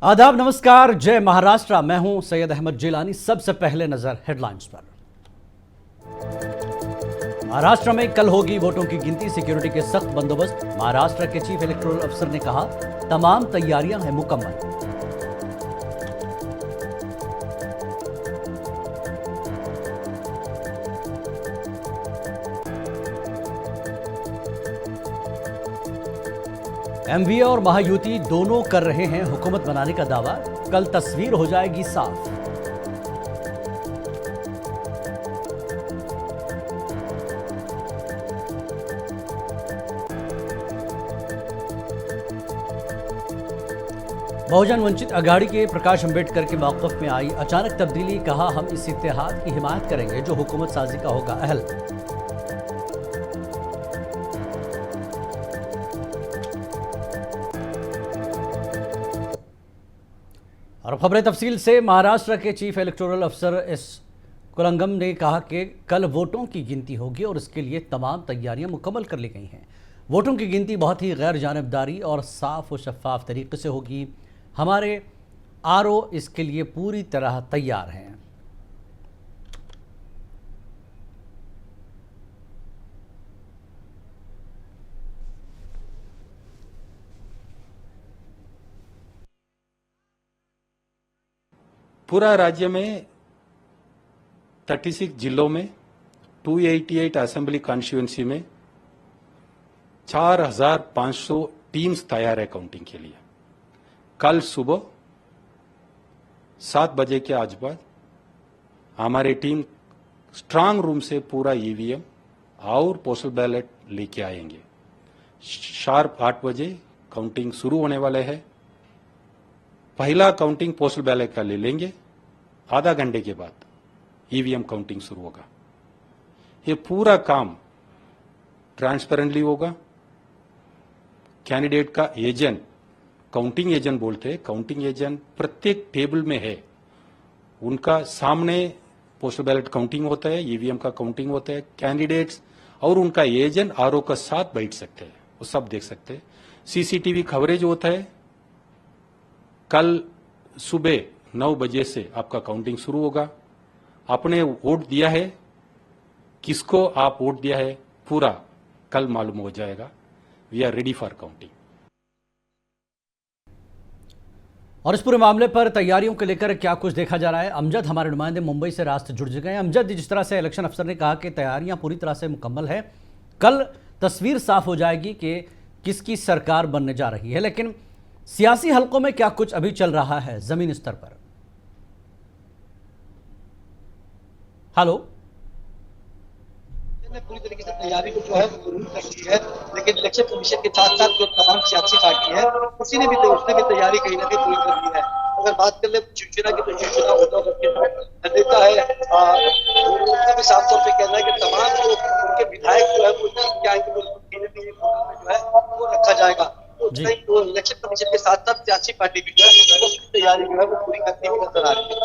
आदाब, नमस्कार, जय महाराष्ट्र। मैं हूं सैयद अहमद जिलानी। सबसे पहले नजर हेडलाइंस पर। महाराष्ट्र में कल होगी वोटों की गिनती, सिक्योरिटी के सख्त बंदोबस्त। महाराष्ट्र के चीफ इलेक्टोरल अफसर ने कहा तमाम तैयारियां हैं मुकम्मल। एमवीए और महायुति दोनों कर रहे हैं हुकूमत बनाने का दावा, कल तस्वीर हो जाएगी साफ। बहुजन वंचित अघाड़ी के प्रकाश अंबेडकर के मौक़िफ़ में आई अचानक तब्दीली, कहा हम इस इत्तेहाद की हिमायत करेंगे जो हुकूमत साजी का होगा अहल। और खबरें तफसील से। महाराष्ट्र के चीफ इलेक्टोरल अफसर एस कुलंगम ने कहा कि कल वोटों की गिनती होगी और इसके लिए तमाम तैयारियां मुकम्मल कर ली गई हैं। वोटों की गिनती बहुत ही गैर जानिबदारी और साफ और शफाफ तरीके से होगी। हमारे आरओ इसके लिए पूरी तरह तैयार हैं। पूरा राज्य में 36 जिलों में 288 असेंबली कॉन्स्टिट्यूएंसी में 4500 टीम्स तैयार है काउंटिंग के लिए। कल सुबह 7 बजे के आसपास हमारी टीम स्ट्रांग रूम से पूरा ईवीएम और पोस्टल बैलेट लेके आएंगे। शार्प 8 बजे काउंटिंग शुरू होने वाले है। पहला काउंटिंग पोस्टल बैलेट का ले लेंगे, आधा घंटे के बाद ईवीएम काउंटिंग शुरू होगा। ये पूरा काम ट्रांसपेरेंटली होगा। कैंडिडेट का एजेंट, काउंटिंग एजेंट बोलते हैं, काउंटिंग एजेंट प्रत्येक टेबल में है, उनका सामने पोस्टल बैलेट काउंटिंग होता है, ईवीएम का काउंटिंग होता है। कैंडिडेट्स और उनका एजेंट आरओ का साथ बैठ सकते हैं, वो सब देख सकते हैं। सीसीटीवी कवरेज होता है। कल सुबह 9 बजे से आपका काउंटिंग शुरू होगा। आपने वोट दिया है, किसको आप वोट दिया है, पूरा कल मालूम हो जाएगा। We are ready for counting. और इस पूरे मामले पर तैयारियों को लेकर क्या कुछ देखा जा रहा है, अमजद हमारे नुमाइंदे मुंबई से रास्ते जुड़ गए हैं। अमजद, जिस तरह से इलेक्शन अफसर ने कहा कि तैयारियां पूरी तरह से मुकम्मल है, कल तस्वीर साफ हो जाएगी कि किसकी सरकार बनने जा रही है, लेकिन सियासी हलकों में क्या कुछ अभी चल रहा है जमीन स्तर पर? हेलो। पूरी तरीके से तैयारी को जो है वो जरूर कर ली है, लेकिन इलेक्शन कमीशन के साथ साथ जो तमाम सियासी पार्टी है उसने भी तैयारी कहीं ना कहीं पूरी कर ली है। अगर बात कर ले शिवसेना की, तो शिवसेना उद्धव के नेता है, उनका भी साफ तौर पे कहना है कि तमाम जो उनके विधायक जो है वो क्या है कि जो है वो रखा जाएगा। तो इलेक्शन कमीशन के साथ साथ सियासी पार्टी भी जो है वो तैयारी जो है वो पूरी करती हुई नजर आ रही है।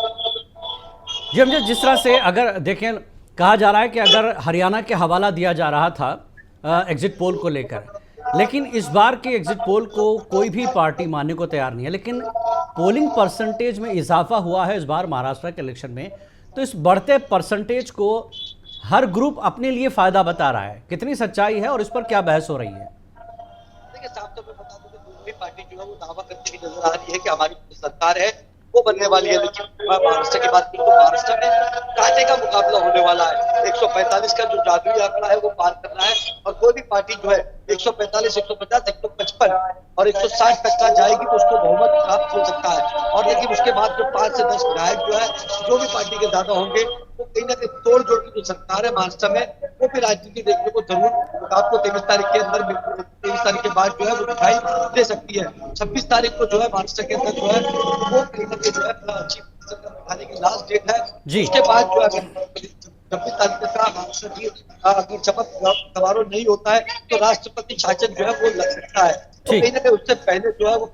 जी अमजद, जिस तरह से अगर देखें, कहा जा रहा है कि अगर हरियाणा के हवाला दिया जा रहा था एग्जिट पोल को लेकर, लेकिन इस बार के एग्जिट पोल को कोई भी पार्टी मानने को तैयार नहीं है, लेकिन पोलिंग परसेंटेज में इजाफा हुआ है इस बार महाराष्ट्र के इलेक्शन में। तो इस बढ़ते परसेंटेज को हर ग्रुप अपने लिए फायदा बता रहा है, कितनी सच्चाई है और इस पर क्या बहस हो रही है? देखिए, साफ तौर पर बता दूं कि दूसरी पार्टी जो है वो दावा करती हुई नजर आ रही है कि हमारी सरकार है वो बनने वाली है, लेकिन महाराष्ट्र की बात करूं तो महाराष्ट्र में कांटे का मुकाबला होने वाला है। 145 का जो जादुई आंकड़ा है वो पार करना है और कोई भी पार्टी जो है 145, 150, 155 और 160 तक का जाएगी तो उसको बहुमत प्राप्त हो सकता है। और लेकिन उसके बाद जो 5 से 10 विधायक जो है, जो भी पार्टी के ज्यादा होंगे, वो कहीं ना कहीं तोड़ जोड़ की जो सरकार है महाराष्ट्र में, वो भी राजनीति देखने को जरूर आपको 23 तारीख के अंदर, 23 तारीख के बाद जो है वो दिखाई दे सकती है। 26 तारीख को जो है महाराष्ट्र के अंदर जो है वो जो है चीफ मिनिस्टर बिठाने की लास्ट डेट है। उसके बाद जो है 26 तारीख का महाराष्ट्र की अगर शपथ समारोह नहीं होता है तो राष्ट्रपति शासन जो है वो लग सकता है। तो कहीं ना कहीं उससे पहले जो है वो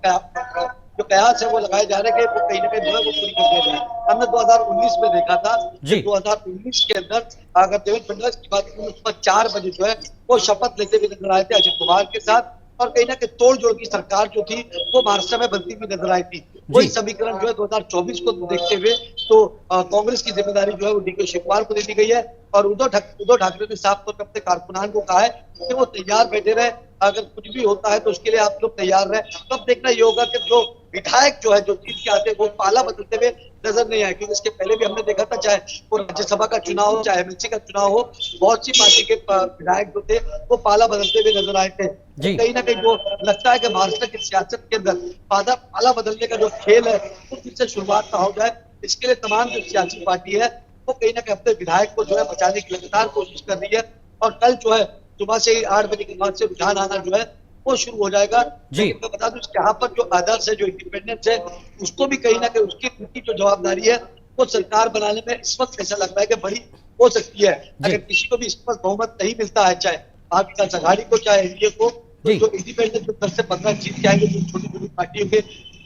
जो कयास है वो लगाए जा रहे हैं कि वो कहीं ना कहीं जो है वो पूरी कर दिया जाए। हमने 2019 में देखा था, 2019 के अंदर अगर देवेंद्र फडणवीस की बात करें, उस पर 4 बजे जो है वो शपथ लेते हुए नजर आए थे अजित कुमार के साथ, और कहीं ना कहीं तोड़ जोड़ की सरकार जो थी वो महाराष्ट्र में बनती हुई नजर आई थी। वही समीकरण जो है 2024 को देखते हुए तो कांग्रेस की जिम्मेदारी जो है वो डीके शिव कुमार को दे दी गई है और उद्धव ठाकरे ने साफ तौर पर अपने कारकुनान को कहा है कि वो तैयार बैठे रहे, अगर कुछ भी होता है तो उसके लिए आप लोग तैयार रहे। तब देखना ये होगा कि जो विधायक जो है जो जीत के आते हैं वो पाला बदलते हुए नजर नहीं आए, क्योंकि इसके पहले भी हमने देखा था, चाहे वो राज्यसभा का चुनाव हो चाहे एमएलसी का चुनाव हो, बहुत सी पार्टी के विधायक जो थे वो पाला बदलते हुए नजर आए थे। कहीं ना कहीं जो लगता है कि महाराष्ट्र की सियासत के अंदर पाला बदलने का जो खेल है वो फिर से शुरुआत ना हो जाए, इसके लिए तमाम जो सियासी पार्टी है वो कहीं ना कहीं अपने विधायक को जो है बचाने की लगातार कोशिश कर रही है। और कल जो है सुबह से ही 8 बजे के बाद से रुझान आना जो है वो शुरू हो जाएगा। लेकिन मैं बता दूं यहाँ पर जो आदर्श है, जो इंडिपेंडेंस है, उसको भी कहीं ना कहीं उनकी जो जवाबदारी है वो सरकार बनाने में इस वक्त ऐसा लग रहा है कि बड़ी हो सकती है। अगर किसी को भी इस वक्त बहुमत नहीं मिलता है, चाहे भाजपा आघाड़ी को चाहे एनडीए को, तो जो इंडिपेंडेंस 10 से 15 जीत के आएंगे, जो छोटी छोटी पार्टियों के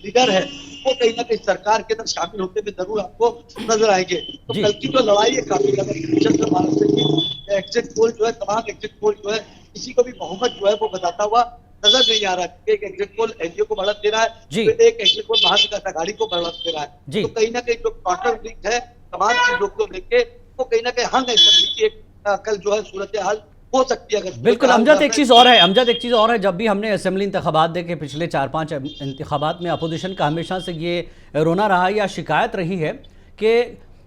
लीडर है वो कहीं ना कहीं सरकार के अंदर शामिल होते हुए जरूर आपको नजर आएंगे। तो कल की जो लड़ाई है काफी ज्यादा महाराष्ट्र की एग्जिट पोल जो है, तमाम एग्जिट पोल जो है किसी को भी बहुमत जो है वो बताता हुआ नजर नहीं आ रहा है। एक एग्जिट पोल एनडीए को बढ़त दे रहा है, तो एक एग्जिट पोल महाविकास आघाड़ी को बढ़त दे रहा है। तो कहीं ना कहीं जो क्वार्टर लिंक है तमाम चीजों को लेके वो कहीं ना कहीं हंग है, कल जो है सूरत हाल हो सकती है। बिल्कुल अमजद, एक चीज़ और है, जब भी हमने असेंबली इंतखाबात देखे पिछले 4-5 इंतखाबात में, अपोजिशन का हमेशा से ये रोना रहा या शिकायत रही है कि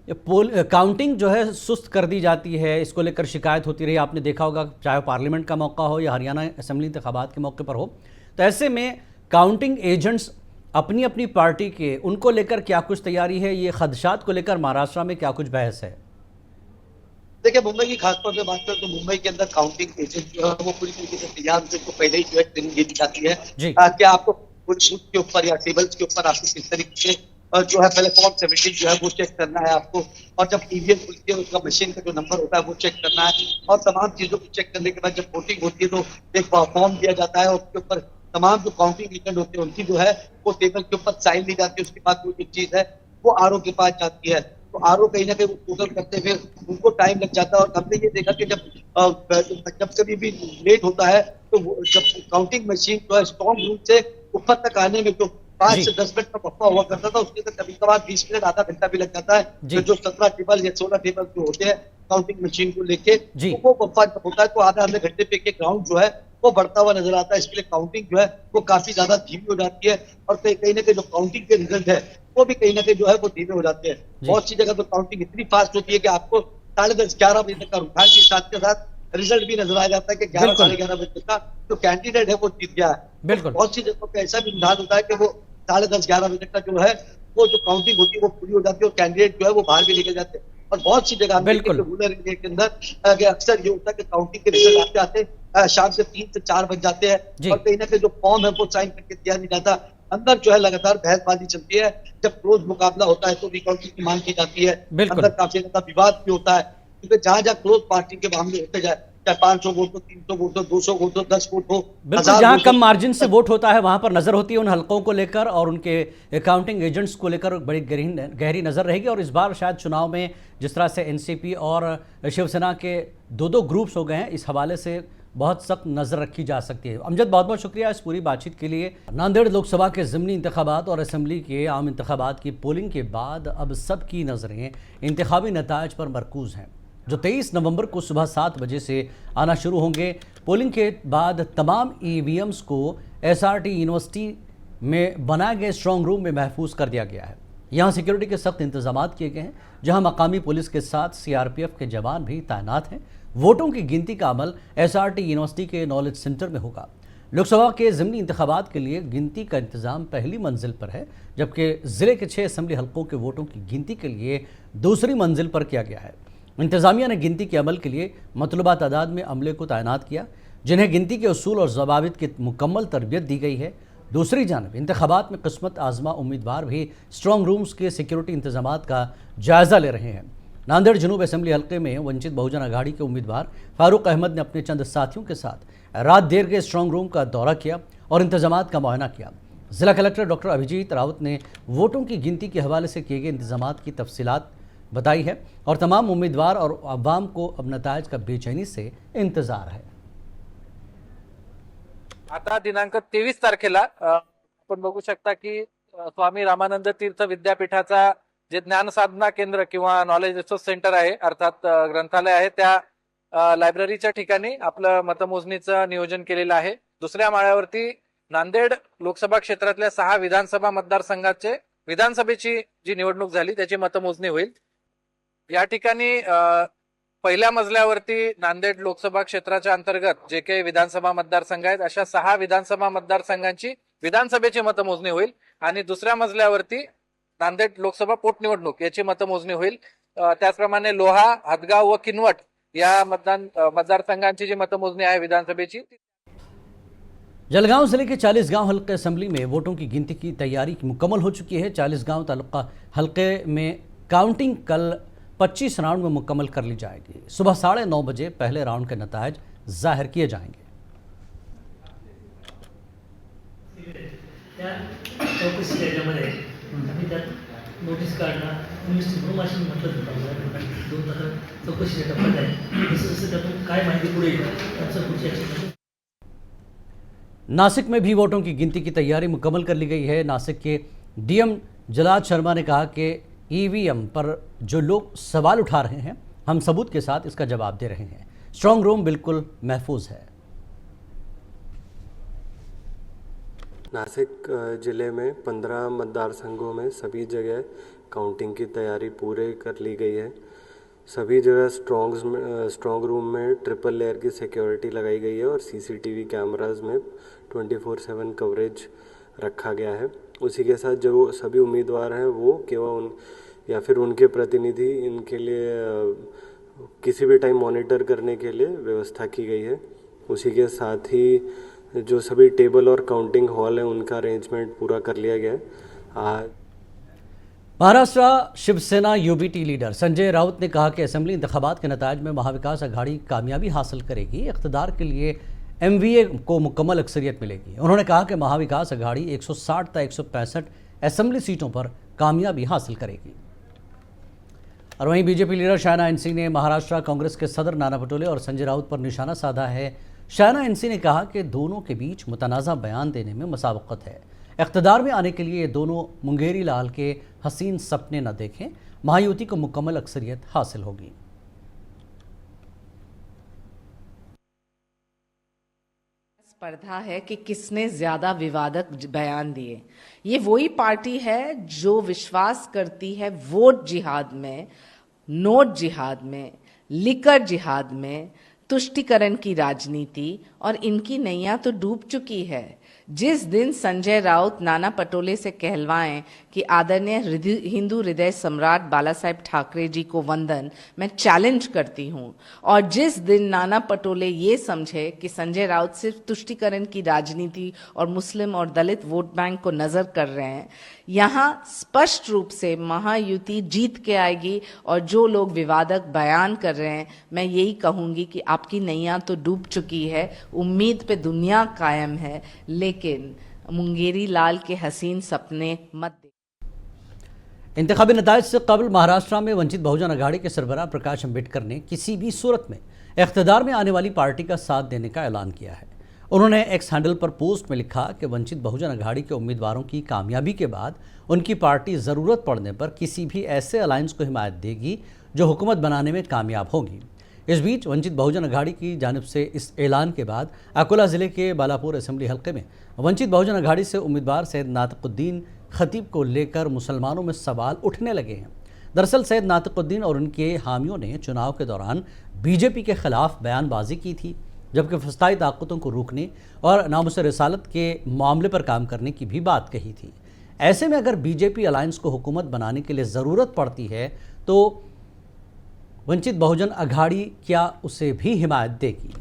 काउंटिंग जो है सुस्त कर दी जाती है, इसको लेकर शिकायत होती रही। आपने देखा होगा चाहे पार्लियामेंट का मौका हो या हरियाणा असेंबली इंतखाबात के मौके पर हो, तो ऐसे में काउंटिंग एजेंट्स अपनी अपनी पार्टी के, उनको लेकर क्या कुछ तैयारी है, ये खदशात को लेकर महाराष्ट्र में क्या कुछ बहस है? देखिए, मुंबई की खासतौर पे बात करें तो मुंबई के अंदर काउंटिंग एजेंट जो है वो पूरी तरीके से तैयार होते हैं, पहले ही जो है ट्रेनिंग दी जाती है कि आपको पूरी बूथ के ऊपर या टेबल्स के ऊपर आपको किस तरीके से जो है पहले फॉर्म 17 जो है वो चेक करना है आपको, और जब ईवीएम खुलती है उसका मशीन का जो नंबर होता है वो चेक करना है, और तमाम चीजों को चेक करने के बाद जब वोटिंग होती है तो एक फॉर्म दिया जाता है और उसके ऊपर तमाम जो काउंटिंग एजेंट होते हैं उनकी जो है वो टेबल के ऊपर साइन ली जाती है। उसके बाद कोई एक चीज है वो आरओ के पास जाती है, तो आरओ कहीं ना कहीं वो टोटल करते हुए उनको टाइम लग जाता है। और हमने ये देखा कि जब कभी भी लेट होता है तो जब काउंटिंग मशीन जो है स्ट्रॉन्ग रूम से ऊपर तक आने में जो 5 से 10 मिनट का वक्फा हुआ करता था, उसके अंदर कभी कभार 20 मिनट आधा घंटा भी लग जाता है। तो जो 17 टेबल या 16 टेबल जो होते हैं काउंटिंग मशीन को लेके, तो वो वक्फा होता है तो आधे घंटे पे ग्राउंड जो है वो बढ़ता हुआ नजर आता है। इसके लिए काउंटिंग जो है वो काफी ज्यादा धीमी हो जाती है, और कहीं ना कहीं जो काउंटिंग के रिजल्ट है वो भी कहीं ना कहीं जो है वो धीमे हो जाते हैं। बहुत सी जगह तो काउंटिंग इतनी फास्ट होती है कि आपको 10:30-11 बजे तक का रुझान के साथ रिजल्ट भी नजर आ जाता है कि 11-11:30 बजे तक का जो कैंडिडेट है वो जीत गया है। बिल्कुल, बहुत सी जगहों पर ऐसा भी रुझान होता है कि वो 10:30-11 बजे तक का जो है वो जो काउंटिंग होती है वो पूरी हो जाती है और कैंडिडेट जो है वो बाहर भी निकल जाते हैं। और बहुत सी जगह रूरल एरिया के अंदर अक्सर ये होता है कि काउंटिंग के रिजल्ट आते आते शाम से 3 से 4 बज जाते हैं और कहीं ना कहीं जो फॉर्म है वो साइन करके दिया नहीं जाता। अंदर जो है लगातार बहसबाजी चलती है, जब क्लोज मुकाबला होता है तो रिकाउंटिंग की मांग की जाती है। अंदर काफी ज्यादा विवाद भी होता है, क्योंकि जहां जहां क्लोज पार्टी के मामले होते जाए, चाहे 500 वोट हो, 300 वोट हो, 200 वोट हो, 10 वोट हो, बिल्कुल जहां कम मार्जिन से वोट होता है वहां पर नजर होती है उन हलकों को लेकर और उनके काउंटिंग एजेंट्स को लेकर बड़ी गहरी नजर रहेगी। और इस बार शायद चुनाव में जिस तरह से एनसीपी और शिवसेना के दो ग्रुप्स हो गए हैं, इस हवाले से बहुत सख्त नज़र रखी जा सकती है। अमजद, बहुत बहुत शुक्रिया इस पूरी बातचीत के लिए। नांदेड़ लोकसभा के ज़िमनी इंतखाबात और असम्बली के आम इंतखाबात की पोलिंग के बाद अब सबकी नज़रें इंतखाबी नताइज पर मरकूज़ हैं, जो 23 नवंबर को सुबह 7 बजे से आना शुरू होंगे। पोलिंग के बाद तमाम ईवीएम्स को एसआरटी यूनिवर्सिटी में बनाए गए स्ट्रॉन्ग रूम में महफूज कर दिया गया है। यहाँ सिक्योरिटी के सख्त इंतजाम किए गए हैं, जहाँ मकामी पुलिस के साथ सीआरपीएफ के जवान भी तैनात हैं। वोटों की गिनती का अमल एसआरटी यूनिवर्सिटी के नॉलेज सेंटर में होगा। लोकसभा के ज़िमनी इंतखाबात के लिए गिनती का इंतजाम पहली मंजिल पर है, जबकि ज़िले के 6 असम्बली हलकों के वोटों की गिनती के लिए दूसरी मंजिल पर किया गया है। इंतजामिया ने गिनती के अमल के लिए मतलूबा तादाद में अमले को तैनात किया, जिन्हें गिनती के उसूल और ज़वाबित की मुकम्मल तरबियत दी गई है। दूसरी जानब इंतखाबात में किस्मत आजमा उम्मीदवार भी स्ट्रॉन्ग रूम्स के सिक्योरिटी इंतजामात का जायज़ा ले रहे हैं। नांदेड़ जनूब असेंबली हल्के में वंचित बहुजन अघाड़ी के उम्मीदवार फारूक अहमद ने अपने चंद साथियों के साथ रात देर के स्ट्रॉन्ग रूम का दौरा किया और इंतजामात का मुआयना किया। जिला कलेक्टर डॉक्टर अभिजीत रावत ने वोटों की गिनती के हवाले से किए गए इंतजामात की तफसीलात बताई है और तमाम उम्मीदवार और अवाम को अब नताइज का बेचैनी से इंतजार है। आता दिनांक 23 तारखेला आपण बघू शकता की स्वामी रामानंद तीर्थ विद्यापीठाचा जे ज्ञान साधना केंद्र किंवा नॉलेज रिसोर्स सेंटर आहे अर्थात ग्रंथालय आहे त्या लायब्ररीच्या ठिकाणी आपलं मतमोजणीचं नियोजन केलेलं आहे. दुसऱ्या माळ्यावरती नांदेड लोकसभा क्षेत्रातल्या 6 विधानसभा मतदारसंघाचे विधानसभेची जी निवडणूक झाली त्याची मतमोजणी होईल. या ठिकाणी पहिल्या मजल्यावरती नांदेड लोकसभा क्षेत्राच्या अंतर्गत जे काही विधानसभा मतदारसंघ आहेत अशा 6 विधानसभा मतदारसंघांची विधानसभेची मतमोजणी होईल आणि दुसऱ्या मजल्यावरती नांदेड लोकसभा पोटनिवडणूक याची मतमोजणी होईल. त्याचप्रमाणे लोहा, हदगाव व किनवट या मतदारसंघांची जी मतमोजणी आहे विधानसभेची. जलगांव जिले के 40 गांव हल्के असेंबली में वोटों की गिनती की तैयारी मुकम्मल हो चुकी है. 40 गांव तालुका हल्के में काउंटिंग कल 25 राउंड में मुकम्मल कर ली जाएगी. सुबह 9:30 बजे पहले राउंड के नतीजे जाहिर किए जाएंगे. चौकशी केल्यामध्ये आम्ही त्यात नोटीस काढणार इन्व्हेस्टिगेशन म्हटलं होतं 2 तास चौकशीच्या टप्प्यात आहे. जसं त्यातून काय माहिती पुढे येईल त्याचं पुढची ॲक्शन. नासिक में भी वोटों की गिनती की तैयारी मुकम्मल कर ली गई है. नासिक के डीएम जलाद शर्मा ने कहा कि ईवीएम पर जो लोग सवाल उठा रहे हैं हम सबूत के साथ इसका जवाब दे रहे हैं. स्ट्रांग रूम बिल्कुल महफूज है. नासिक ज़िले में 15 मतदार संघों में सभी जगह काउंटिंग की तैयारी पूरे कर ली गई है. सभी जगह स्ट्रॉन्ग रूम में ट्रिपल लेयर की सिक्योरिटी लगाई गई है और सीसीटीवी कैमरास में 24/7 कवरेज रखा गया है. उसी के साथ जो सभी उम्मीदवार हैं वो केवल या फिर उनके प्रतिनिधि इनके लिए किसी भी टाइम मॉनिटर करने के लिए व्यवस्था की गई है. उसी के साथ ही जो सभी टेबल और काउंटिंग हॉल हैं उनका अरेंजमेंट पूरा कर लिया गया है. महाराष्ट्र शिवसेना यूबीटी लीडर संजय राउत ने कहा कि असेंबली इंतखाबात के नतीजे में महाविकास अघाड़ी कामयाबी हासिल करेगी. इक़्तिदार के लिए एमवीए को मुकम्मल अक्सरियत मिलेगी. उन्होंने कहा कि महाविकास अघाड़ी 160 या 165 असेंबली सीटों पर कामयाबी हासिल करेगी. और वहीं बीजेपी लीडर शायना एनसी ने महाराष्ट्र कांग्रेस के सदर नाना पटोले और संजय राउत पर निशाना साधा है. शायना एनसी ने कहा कि दोनों के बीच मुतनाज़ा बयान देने में मुसावकत है. इक़्तिदार में आने के लिए ये दोनों मुंगेरी लाल के हसीन सपने न देखें. महायुति को मुकम्मल अक्सरियत हासिल होगी. स्पर्धा है कि किसने ज्यादा विवादक बयान दिए. ये वही पार्टी है जो विश्वास करती है वोट जिहाद में, नोट जिहाद में, लिकर जिहाद में, तुष्टिकरण की राजनीति, और इनकी नैया तो डूब चुकी है. जिस दिन संजय राउत नाना पटोले से कहलवाएं कि आदरणीय हिंदू हृदय सम्राट बाला साहेब ठाकरे जी को वंदन, मैं चैलेंज करती हूं, और जिस दिन नाना पटोले ये समझे कि संजय राउत सिर्फ तुष्टिकरण की राजनीति और मुस्लिम और दलित वोट बैंक को नजर कर रहे हैं, यहाँ स्पष्ट रूप से महायुति जीत के आएगी. और जो लोग विवादक बयान कर रहे हैं, मैं यही कहूंगी कि आपकी नैया तो डूब चुकी है. उम्मीद पे दुनिया कायम है, लेकिन मुंगेरी लाल के हसीन सपने मत. इंतखाबी नताइज से कबल महाराष्ट्र में वंचित बहुजन अघाड़ी के सरबराह प्रकाश अम्बेडकर ने किसी भी सूरत में इख्तिदार में आने वाली पार्टी का साथ देने का ऐलान किया है. उन्होंने एक्स हैंडल पर पोस्ट में लिखा कि वंचित बहुजन अघाड़ी के उम्मीदवारों की कामयाबी के बाद उनकी पार्टी ज़रूरत पड़ने पर किसी भी ऐसे अलायंस को हिमायत देगी जो हुकूमत बनाने में कामयाब होगी. इस बीच वंचित बहुजन अघाड़ी की जानिब से इस ऐलान के बाद अकोला ज़िले के बालापुर असेंबली हल्के में वंचित बहुजन अघाड़ी से उम्मीदवार सैयद नातिकुद्दीन खतीब को लेकर मुसलमानों में सवाल उठने लगे हैं. दरअसल सैयद नातिकुद्दीन और उनके हामियों ने चुनाव के दौरान बीजेपी के खिलाफ बयानबाजी की थी, जबकि फस्ताई ताकतों को रोकने और नामुस रिसालत के मामले पर काम करने की भी बात कही थी. ऐसे में अगर बीजेपी अलायंस को हुकूमत बनाने के लिए ज़रूरत पड़ती है तो वंचित बहुजन अघाड़ी क्या उसे भी हिमायत देगी?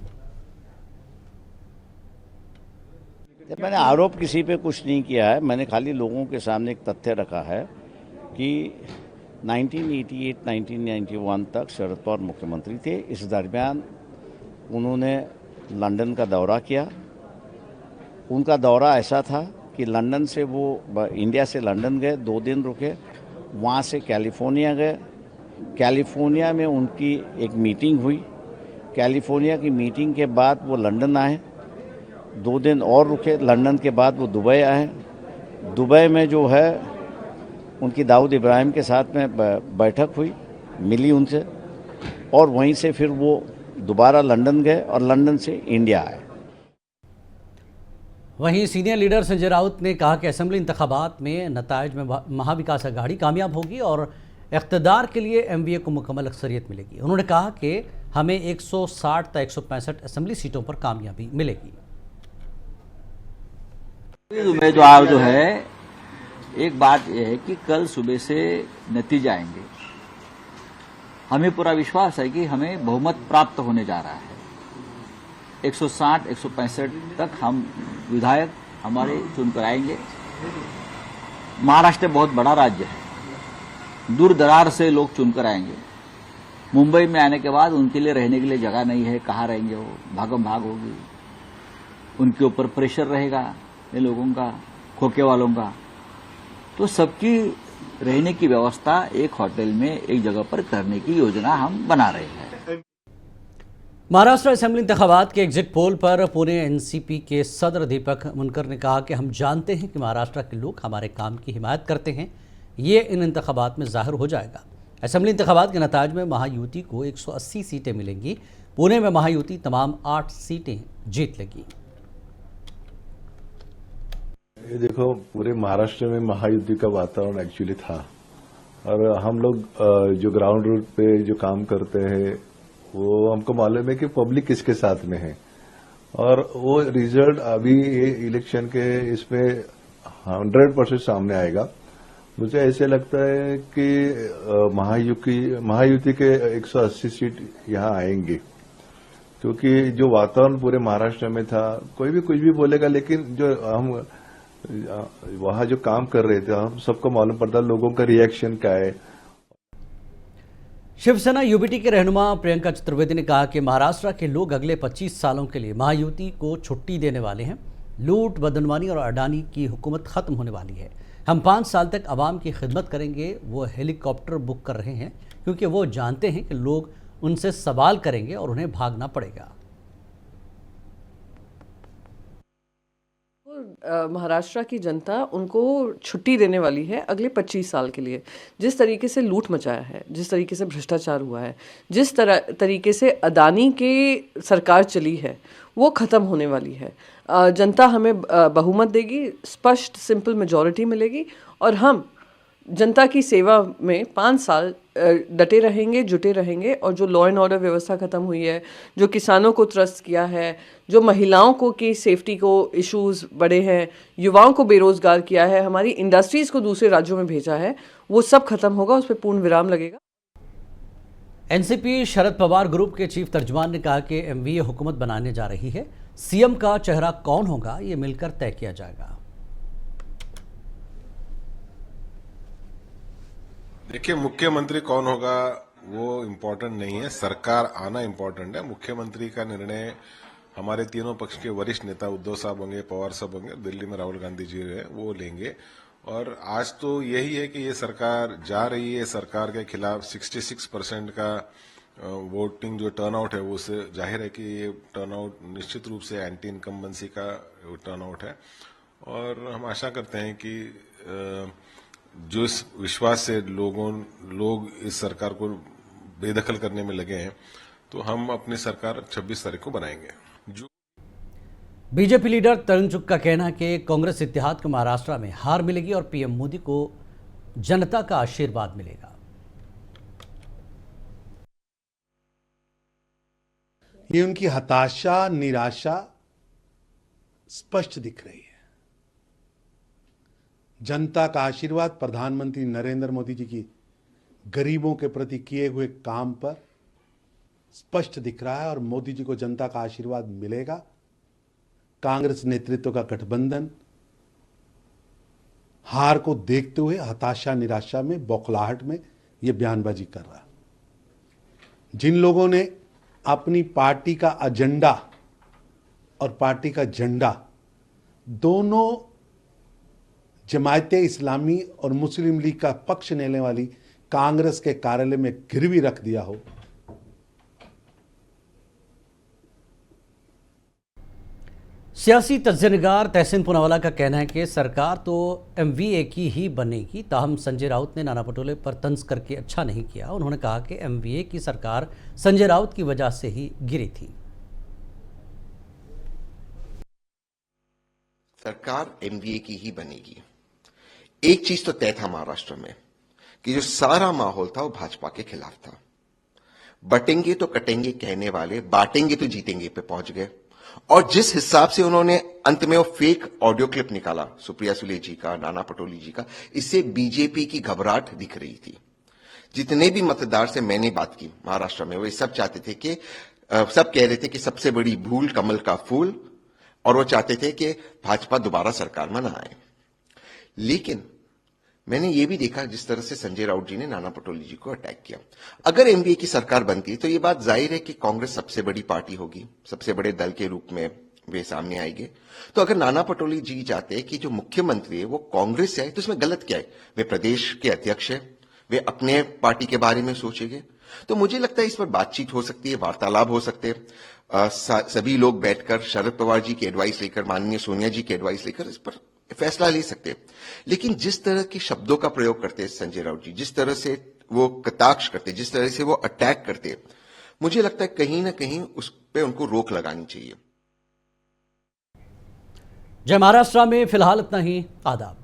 मैंने आरोप किसी पे कुछ नहीं किया है. मैंने खाली लोगों के सामने एक तथ्य रखा है कि 1988-1991 तक शरद पवार मुख्यमंत्री थे. इस दरमियान उन्होंने लंदन का दौरा किया. उनका दौरा ऐसा था कि लंदन से वो इंडिया से लंदन गए, 2 दिन रुके, वहाँ से कैलिफोर्निया गए. कैलिफोर्निया में उनकी एक मीटिंग हुई. कैलिफोर्निया की मीटिंग के बाद वो लंदन आए, 2 दिन और रुके. लंदन के बाद वो दुबई आए. दुबई में जो है उनकी दाऊद इब्राहिम के साथ में बैठक हुई, मिली उनसे, और वहीं से फिर वो दोबारा लंदन गए और लंदन से इंडिया आए। वहीं सीनियर लीडर संजय राउत ने कहा कि असेंबली इंतखाबात में नताइज में महाविकास अघाड़ी कामयाब होगी और इक़्तिदार के लिए एमवीए को मुकम्मल अक्सरियत मिलेगी। उन्होंने कहा कि हमें 160 या 165 असेंबली सीटों पर कामयाबी मिलेगी। उम्मीदवार जो है, एक बात यह है कि कल सुबह से नतीजे आएंगे। हमें पूरा विश्वास है कि हमें बहुमत प्राप्त होने जा रहा है। 160, 165 तक हम विधायक हमारे चुनकर आएंगे। महाराष्ट्र बहुत बड़ा राज्य है, दूर दरार से लोग चुनकर आएंगे। मुंबई में आने के बाद उनके लिए रहने के लिए जगह नहीं है, कहाँ रहेंगे वो, भागम भाग होगी, उनके ऊपर प्रेशर रहेगा ये लोगों का, खोके वालों का। तो सबकी रहने की व्यवस्था एक होटल में एक जगह पर करने की योजना हम बना रहे हैं। महाराष्ट्र असेंबली इंतखाबात के एग्जिट पोल पर पुणे एनसीपी के सदर दीपक मुनकर ने कहा कि हम जानते हैं कि महाराष्ट्र के लोग हमारे काम की हिमायत करते हैं। ये इन इंतखाबात में जाहिर हो जाएगा। असेंबली इंतखाबात के नताज में महायुति को 180 सीटें मिलेंगी। पुणे में महायुति तमाम 8 सीटें जीत लेगी। ये देखो, पूरे महाराष्ट्र में महायुति का वातावरण एक्चुअली था, और हम लोग जो ग्राउंड रूट पे जो काम करते हैं वो हमको मालूम है कि पब्लिक किसके साथ में है, और वो रिजल्ट अभी ये इलेक्शन के इसमें 100% सामने आएगा। मुझे ऐसे लगता है कि महायुति के 180 सीट यहाँ आएंगे, क्योंकि जो वातावरण पूरे महाराष्ट्र में था, कोई भी कुछ भी बोलेगा, लेकिन जो हम वहां जो काम कर रहे थे, हम सबको मालूम पड़ता लोगों का रिएक्शन क्या है। शिवसेना यूबीटी के रहनुमा प्रियंका चतुर्वेदी ने कहा कि महाराष्ट्र के लोग अगले 25 सालों के लिए महायुति को छुट्टी देने वाले हैं। लूट, बदनवानी और अडानी की हुकूमत खत्म होने वाली है। हम 5 साल तक आवाम की खिदमत करेंगे। वो हेलीकॉप्टर बुक कर रहे हैं क्योंकि वो जानते हैं कि लोग उनसे सवाल करेंगे और उन्हें भागना पड़ेगा। महाराष्ट्र की जनता उनको छुट्टी देने वाली है अगले 25 साल के लिए। जिस तरीके से लूट मचाया है, जिस तरीके से भ्रष्टाचार हुआ है, जिस तरीके से अदानी के सरकार चली है, वो ख़त्म होने वाली है। जनता हमें बहुमत देगी, स्पष्ट सिंपल मेजॉरिटी मिलेगी, और हम जनता की सेवा में 5 साल डटे रहेंगे, जुटे रहेंगे। और जो लॉ एंड ऑर्डर व्यवस्था ख़त्म हुई है, जो किसानों को त्रस्त किया है, जो महिलाओं को की सेफ्टी को इश्यूज बढ़े हैं, युवाओं को बेरोजगार किया है, हमारी इंडस्ट्रीज़ को दूसरे राज्यों में भेजा है, वो सब खत्म होगा, उस पर पूर्ण विराम लगेगा। एनसीपी शरद पवार ग्रुप के चीफ तर्जुमान ने कहा कि एमवीए हुकूमत बनाने जा रही है। सीएम का चेहरा कौन होगा ये मिलकर तय किया जाएगा। देखिए, मुख्यमंत्री कौन होगा वो इम्पोर्टेंट नहीं है, सरकार आना इम्पोर्टेंट है। मुख्यमंत्री का निर्णय हमारे तीनों पक्ष के वरिष्ठ नेता उद्धव साहब होंगे, पवार साहब होंगे, दिल्ली में राहुल गांधी जी है वो लेंगे। और आज तो यही है कि ये सरकार जा रही है, सरकार के खिलाफ 66% का वोटिंग जो टर्नआउट है वो उससे जाहिर है कि ये टर्नआउट निश्चित रूप से एंटी इनकम्बेंसी का टर्नआउट है। और हम आशा करते हैं कि जो इस विश्वास से लोग इस सरकार को बेदखल करने में लगे हैं, तो हम अपनी सरकार 26 तारीख को बनाएंगे। बीजेपी लीडर तरुण चुग का कहना है कि कांग्रेस इत्तेहाद को महाराष्ट्र में हार मिलेगी और पीएम मोदी को जनता का आशीर्वाद मिलेगा। ये उनकी हताशा, निराशा स्पष्ट दिख रही है। जनता का आशीर्वाद, प्रधानमंत्री नरेंद्र मोदी जी की गरीबों के प्रति किए हुए काम पर स्पष्ट दिख रहा है, और मोदी जी को जनता का आशीर्वाद मिलेगा। कांग्रेस नेतृत्व का गठबंधन हार को देखते हुए हताशा, निराशा में, बौखलाहट में यह बयानबाजी कर रहा है। जिन लोगों ने अपनी पार्टी का एजेंडा और पार्टी का झंडा दोनों जमायते इस्लामी और मुस्लिम लीग का पक्ष लेने वाली कांग्रेस के कार्यालय में गिरवी रख दिया हो, सियासी तज्ज़निगार तहसीन पूनावाला का कहना है कि सरकार तो MVA की ही बनेगी। ताहम संजय राउत ने नाना पटोले पर तंज करके अच्छा नहीं किया। उन्होंने कहा कि MVA की सरकार संजय राउत की वजह से ही गिरी थी। सरकार MVA की ही बनेगी। एक चीज तो तय था महाराष्ट्र में कि जो सारा माहौल था वो भाजपा के खिलाफ था। बटेंगे तो कटेंगे कहने वाले बांटेंगे तो जीतेंगे पे पहुंच गए। और जिस हिसाब से उन्होंने अंत में वो फेक ऑडियो क्लिप निकाला सुप्रिया सुले जी का, नाना पटोले जी का, इससे बीजेपी की घबराहट दिख रही थी। जितने भी मतदार से मैंने बात की महाराष्ट्र में, वो सब चाहते थे कि सब कह रहे थे कि सबसे बड़ी भूल कमल का फूल, और वो चाहते थे कि भाजपा दोबारा सरकार में ना आए। लेकिन मैंने ये भी देखा जिस तरह से संजय राउत जी ने नाना पटोले जी को अटैक किया। अगर MVA की सरकार बनती तो ये बात जाहिर है कि कांग्रेस सबसे बड़ी पार्टी होगी, सबसे बड़े दल के रूप में वे सामने आएंगे। तो अगर नाना पटोले जी चाहते हैं कि जो मुख्यमंत्री है वो कांग्रेस से आए, तो इसमें गलत क्या है? वे प्रदेश के अध्यक्ष है, वे अपने पार्टी के बारे में सोचेंगे। तो मुझे लगता है इस पर बातचीत हो सकती है, वार्तालाप हो सकते हैं। सभी लोग बैठकर शरद पवार जी की एडवाइस लेकर, माननीय सोनिया जी की एडवाइस लेकर इस पर फैसला ले सकते हैं। लेकिन जिस तरह के शब्दों का प्रयोग करते हैं संजय राउत जी, जिस तरह से वो कटाक्ष करते, जिस तरह से वो अटैक करते, मुझे लगता है कहीं ना कहीं उस पे उनको रोक लगानी चाहिए। जय महाराष्ट्र में फिलहाल इतना ही। आदाब।